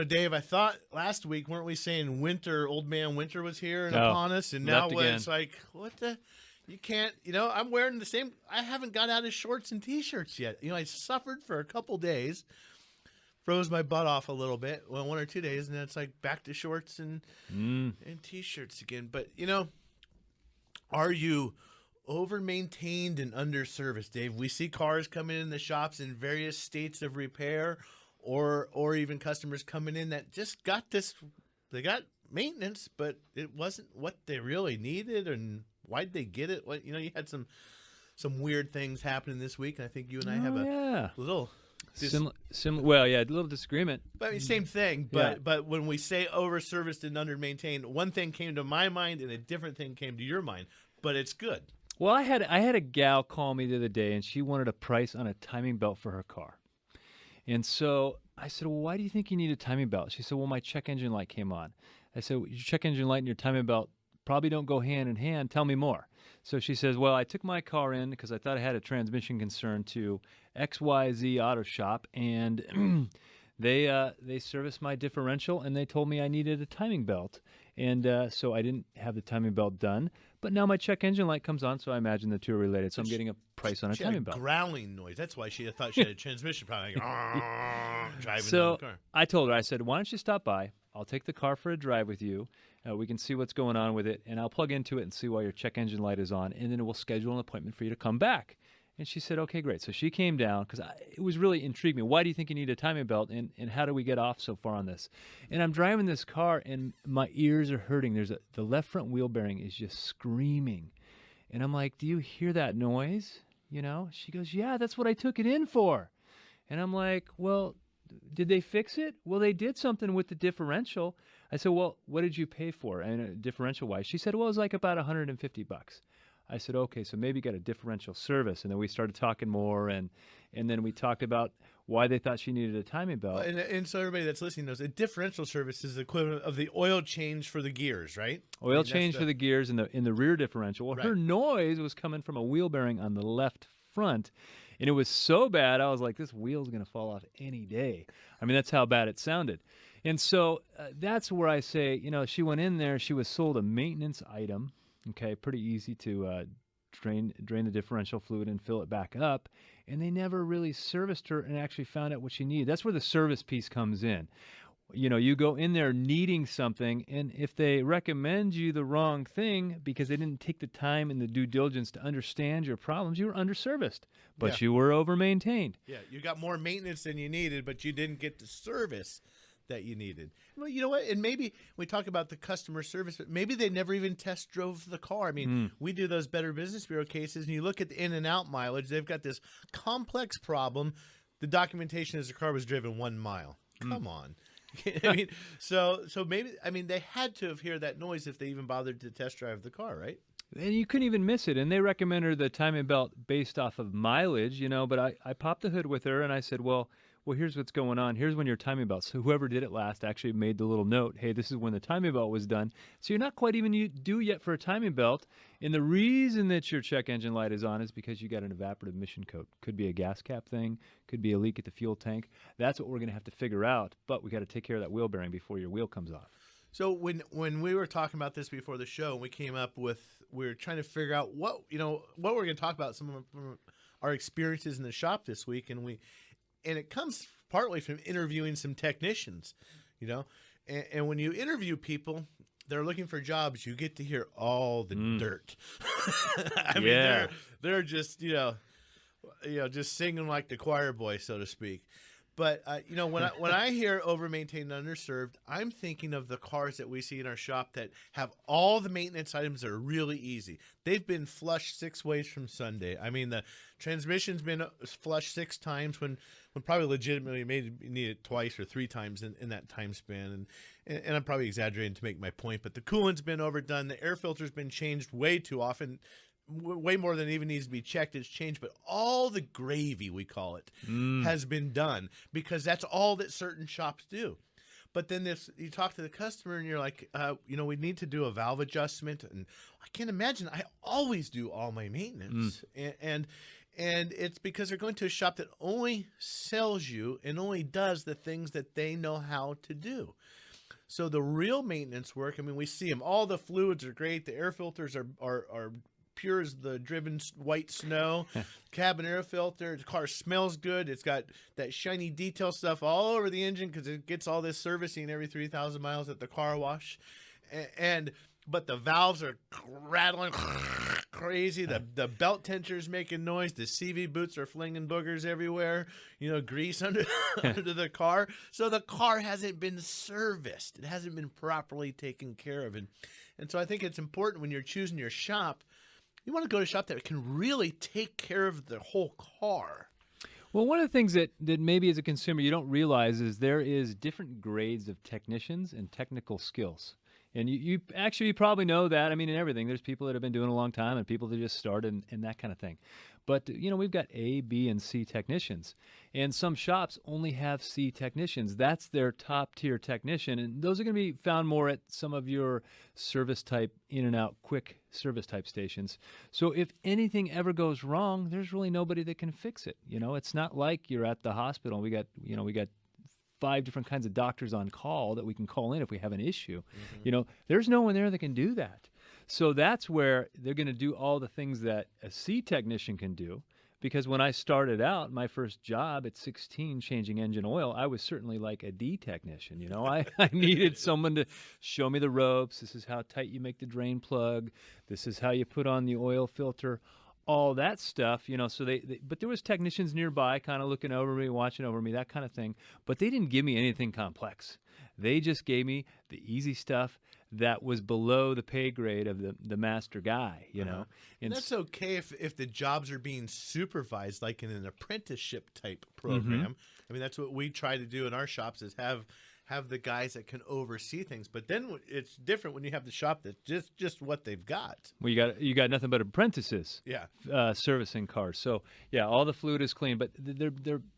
Dave, I thought last week, weren't we saying old man winter was here and upon us? And now it's like, what the? You can't, I'm wearing the same. I haven't got out of shorts and T-shirts yet. I suffered for a couple days, froze my butt off a little bit, 1 or 2 days, and then it's like back to shorts and T-shirts again. But, are you over-maintained and under-serviced, Dave? We see cars coming in the shops in various states of repair, or even customers coming in that just got they got maintenance, but it wasn't what they really needed, and why'd they get it? You had some weird things happening this week, and I think you and I have a little a little disagreement. But I mean, same thing. But when we say over-serviced and under-maintained, one thing came to my mind, and a different thing came to your mind. But it's good. Well, I had a gal call me the other day, and she wanted a price on a timing belt for her car. And so I said, well, why do you think you need a timing belt? She said, well, my check engine light came on. I said, your check engine light and your timing belt probably don't go hand in hand. Tell me more. So she says, well, I took my car in because I thought I had a transmission concern to XYZ Auto Shop, and they serviced my differential, and they told me I needed a timing belt. And so I didn't have the timing belt done. But now my check engine light comes on, so I imagine the two are related. So I'm getting a price on a timing belt. Growling noise. That's why she thought she had a transmission problem. Driving so the car. I told her, I said, why don't you stop by? I'll take the car for a drive with you. We can see what's going on with it, and I'll plug into it and see why your check engine light is on, and then we'll schedule an appointment for you to come back. And she said, okay, great. So she came down because it was really intrigued me. Why do you think you need a timing belt, and how do we get off so far on this? And I'm driving this car, and my ears are hurting. The left front wheel bearing is just screaming. And I'm like, do you hear that noise? She goes, yeah, that's what I took it in for. And I'm like, well, did they fix it? Well, they did something with the differential. I said, well, what did you pay for? And differential-wise, she said, well, it was like about $150. I said, okay, so maybe you got a differential service. And then we started talking more, and then we talked about why they thought she needed a timing belt. And so everybody that's listening knows a differential service is the equivalent of the oil change for the gears, right? Oil change for the gears in the rear differential. Well, right. Her noise was coming from a wheel bearing on the left front, and it was so bad, I was like, this wheel's going to fall off any day. I mean, that's how bad it sounded. And so that's where I say, she went in there, she was sold a maintenance item. Okay, pretty easy to drain the differential fluid and fill it back up. And they never really serviced her and actually found out what she needed. That's where the service piece comes in. You go in there needing something, and if they recommend you the wrong thing because they didn't take the time and the due diligence to understand your problems, you were underserviced, but you were over-maintained. Yeah, you got more maintenance than you needed, but you didn't get the service that you needed. Well, you know what? And maybe we talk about the customer service, but maybe they never even test drove the car. I mean, we do those Better Business Bureau cases, and you look at the in and out mileage. They've got this complex problem. The documentation is the car was driven 1 mile. Come on. I mean, so maybe, they had to have heard that noise if they even bothered to test drive the car, right? And you couldn't even miss it. And they recommended the timing belt based off of mileage, but I popped the hood with her, and I said, well, here's what's going on. Here's when your timing belt. So whoever did it last actually made the little note, hey, this is when the timing belt was done. So you're not quite even due yet for a timing belt. And the reason that your check engine light is on is because you got an evaporative emission coat. Could be a gas cap thing. Could be a leak at the fuel tank. That's what we're going to have to figure out. But we got to take care of that wheel bearing before your wheel comes off. So when we were talking about this before the show, we came up with, we were trying to figure out what we're going to talk about, some of our experiences in the shop this week. And it comes partly from interviewing some technicians, and when you interview people, they're looking for jobs. You get to hear all the dirt. I mean, they're just, just singing like the choir boy, so to speak. But, when I hear over-maintained and underserved, I'm thinking of the cars that we see in our shop that have all the maintenance items that are really easy. They've been flushed 6 ways from Sunday. I mean, the transmission's been flushed 6 times when probably legitimately need it twice or 3 times in that time span. And I'm probably exaggerating to make my point, but the coolant's been overdone. The air filter's been changed way too often. Way more than even needs to be checked. It's changed, but all the gravy, we call it, has been done because that's all that certain shops do. But then you talk to the customer and you're like, we need to do a valve adjustment, and I can't imagine. I always do all my maintenance, and And it's because they're going to a shop that only sells you and only does the things that they know how to do. So the real maintenance work, I mean, we see them. All the fluids are great. The air filters are pure as the driven white snow. Cabin air filter. The car smells good. It's got that shiny detail stuff all over the engine because it gets all this servicing every 3,000 miles at the car wash. But the valves are rattling crazy. The belt tensioner's making noise. The CV boots are flinging boogers everywhere. Grease under under the car. So the car hasn't been serviced. It hasn't been properly taken care of. And so I think it's important when you're choosing your shop, you want to go to a shop that can really take care of the whole car. Well, one of the things that maybe as a consumer you don't realize is there is different grades of technicians and technical skills. And you probably know that. I mean, in everything, there's people that have been doing it a long time and people that just started and that kind of thing. But, we've got A, B, and C technicians. And some shops only have C technicians. That's their top-tier technician. And those are going to be found more at some of your service-type, in-and-out, quick service-type stations. So if anything ever goes wrong, there's really nobody that can fix it. It's not like you're at the hospital. We got 5 different kinds of doctors on call that we can call in if we have an issue. Mm-hmm. There's no one there that can do that. So that's where they're going to do all the things that a C technician can do. Because when I started out, my first job at 16 changing engine oil, I was certainly like a D technician. I needed someone to show me the ropes. This is how tight you make the drain plug. This is how you put on the oil filter. All that stuff, so but there was technicians nearby kind of looking over me, watching over me, that kind of thing. But they didn't give me anything complex. They just gave me the easy stuff that was below the pay grade of the master guy, And that's okay if the jobs are being supervised, like in an apprenticeship type program. Mm-hmm. I mean, that's what we try to do in our shops is have the guys that can oversee things. But then it's different when you have the shop that's just what they've got. Well, you got nothing but apprentices. Yeah. Servicing cars. So yeah, all the fluid is clean, but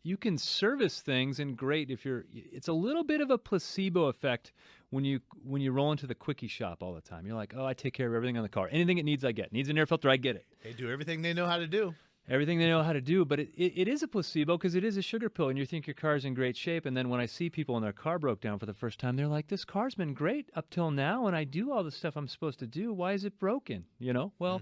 you can service things and great it's a little bit of a placebo effect when you roll into the quickie shop all the time. You're like, oh, I take care of everything on the car. Anything it needs, I get. Needs an air filter, I get it. They do everything they know how to do. Everything they know how to do, but it is a placebo because it is a sugar pill, and you think your car's in great shape, and then when I see people and their car broke down for the first time, they're like, this car's been great up till now, and I do all the stuff I'm supposed to do. Why is it broken? Well,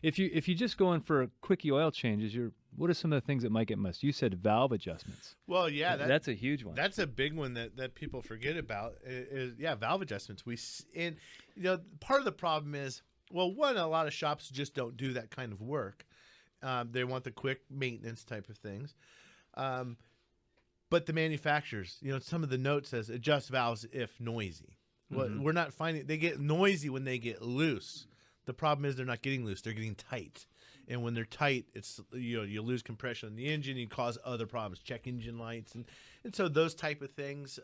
if you just go in for quickie oil changes, what are some of the things that might get missed? You said valve adjustments. Well, yeah, that's a huge one. That's a big one that people forget about. Is valve adjustments. Part of the problem is, well, one, a lot of shops just don't do that kind of work. They want the quick maintenance type of things. But the manufacturers, some of the note says adjust valves if noisy. Well, we're not finding they get noisy when they get loose. The problem is they're not getting loose; they're getting tight. And when they're tight, it's you lose compression in the engine, you cause other problems, check engine lights, and so those type of things.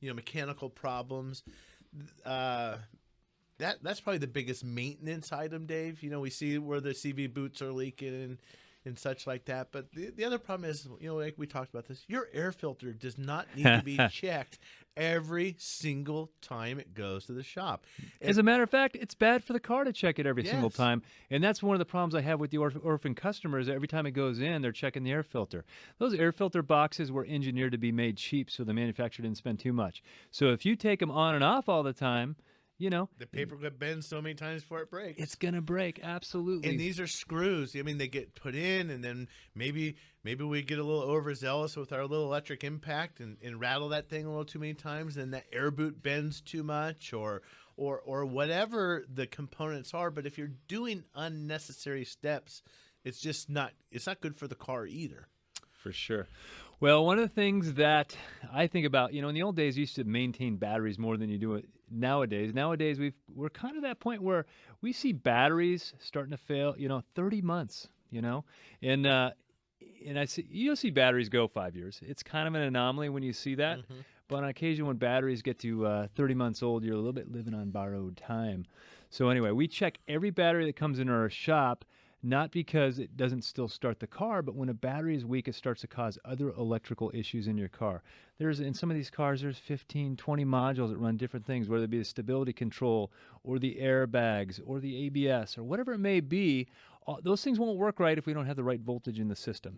Mechanical problems. That's probably the biggest maintenance item, Dave. We see where the CV boots are leaking and such like that. But the other problem is, like we talked about this, your air filter does not need to be checked every single time it goes to the shop. As a matter of fact, it's bad for the car to check it every single time. And that's one of the problems I have with the orphan customers. Every time it goes in, they're checking the air filter. Those air filter boxes were engineered to be made cheap so the manufacturer didn't spend too much. So if you take them on and off all the time, the paperclip bends so many times before it breaks. It's gonna break, absolutely. And these are screws. I mean, they get put in, and then maybe we get a little overzealous with our little electric impact and rattle that thing a little too many times, and that air boot bends too much, or whatever the components are. But if you're doing unnecessary steps, it's not good for the car either. For sure. Well, one of the things that I think about, in the old days, you used to maintain batteries more than you do it nowadays. Nowadays, we're kind of that point where we see batteries starting to fail, 30 months, and I see you'll see batteries go 5 years. It's kind of an anomaly when you see that, but on occasion when batteries get to 30 months old, you're a little bit living on borrowed time. So anyway, we check every battery that comes into our shop. Not because it doesn't still start the car, but when a battery is weak, it starts to cause other electrical issues in your car. In some of these cars, there's 15, 20 modules that run different things, whether it be the stability control or the airbags or the ABS or whatever it may be. those things won't work right if we don't have the right voltage in the system.